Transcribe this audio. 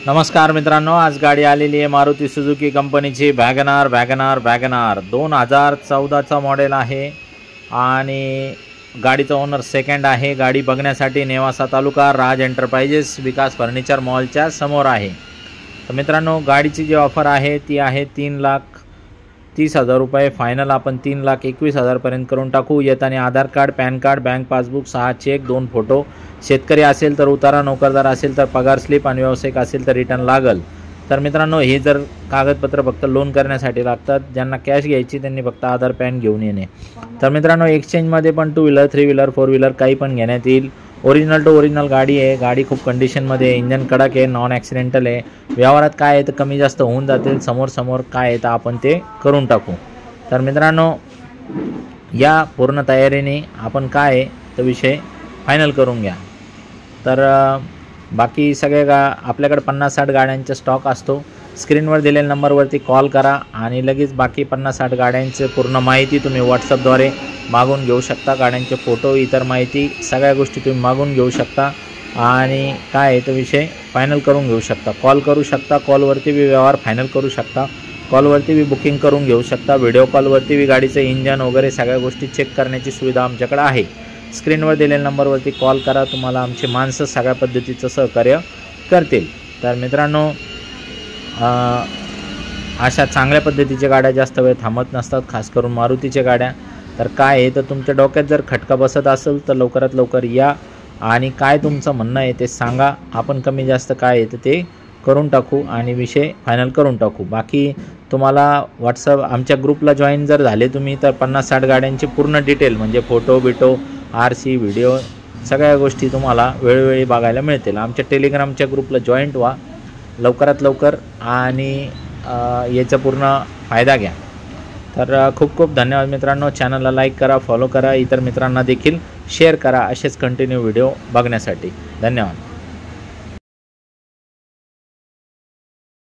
नमस्कार मित्रांनो, आज गाडी आलेली आहे मारुती सुझुकी कंपनीची वॅगनार 2014चा मॉडेल आहे आणि गाडीचा ओनर सेकंड आहे। गाडी बघण्यासाठी नेवासा तालुका राज एंटरप्राइजेस विकास फर्निचर मॉलच्या समोर आहे। तर मित्रांनो, गाडीची जी ऑफर आहे ती आहे 3,30,000 रुपये फायनल। आपण 3,21,000 पर्यंत करून टाकू। येताना Aadhaar card, PAN card, bank passbook, 6 cheque, 2 photo, शेतकरी असेल तर उतारा, नोकरदार असेल तर पगार स्लिप आणि व्यावसायिक असेल तर रिटर्न लागल। तर मित्रांनो, हे जर कागदपत्र फक्त लोन करण्यासाठी लागतात। ज्यांना कॅश घ्यायची त्यांनी फक्त आधार पॅन घेऊन येणे। तर मित्रांनो, एक्सचेंजमध्ये पण 2 व्हीलर, 3 व्हीलर, 4 व्हीलर काही पण घेण्यात येईल। ओरिजिनल टू ओरिजिनल गाडी आहे। गाडी खूप कंडिशनमध्ये आहे, इंजन कडक आहे, नॉन ॲक्सिडेंटल आहे। व्यवहारात काय आहे तर कमी जास्त होऊन जातील, समोर काय आहे तर आपण ते करून टाकू। तर मित्रांनो, या पूर्ण तयारीने आपण काय आहे तर विषय फायनल करून घ्या। तर बाकी सगळे आपल्याकडे 50-60 गाड्यांचा स्टॉक असतो। स्क्रीनवर दिलेल्या नंबरवरती कॉल करा आणि लगेच बाकी 50-60 गाड्यांची पूर्ण माहिती तुम्ही व्हॉट्सअपद्वारे मागून घेऊ शकता। गाड्यांचे फोटो, इतर माहिती सगळ्या गोष्टी तुम्ही मागून घेऊ शकता आणि काय आहे तो विषय फायनल करून घेऊ शकता। कॉल करू शकता, कॉलवरती बी व्यवहार फायनल करू शकता, कॉलवरती बी बुकिंग करून घेऊ शकता। व्हिडिओ कॉलवरती बी गाडीचं इंजन वगैरे सगळ्या गोष्टी चेक करण्याची सुविधा आमच्याकडे आहे। स्क्रीनवर दिलेल्या नंबरवरती कॉल करा, तुम्हाला आमचे माणसं सगळ्या पद्धतीचं सहकार्य करतील। तर मित्रांनो, अशा चांगल्या पद्धतीच्या गाड्या जास्त वेळ थांबत नसतात, खास करून मारुतीच्या गाड्या। तर काय आहे तर तुमच्या डोक्यात जर खटका बसत असेल तर लवकरात लवकर या आणि काय तुमचं म्हणणं आहे ते सांगा। आपण कमी जास्त काय आहे तर ते करून टाकू आणि विषय फायनल करून टाकू। बाकी तुम्हाला व्हॉट्सअप आमच्या ग्रुपला जॉईन जर झाले तुम्ही तर 50-60 गाड्यांची पूर्ण डिटेल म्हणजे फोटो बिटो, RC, व्हिडिओ सगळ्या गोष्टी तुम्हाला वेळोवेळी बघायला मिळतील। आमच्या टेलिग्रामच्या ग्रुपला जॉईंट व्हा लवकरात लवकर आणि याचा पूर्ण फायदा घ्या। तर खूप खूप धन्यवाद मित्रांनो। चॅनलला लाईक करा, फॉलो करा, इतर मित्रांना देखील शेअर करा असेच कंटिन्यू व्हिडिओ बघण्यासाठी। धन्यवाद।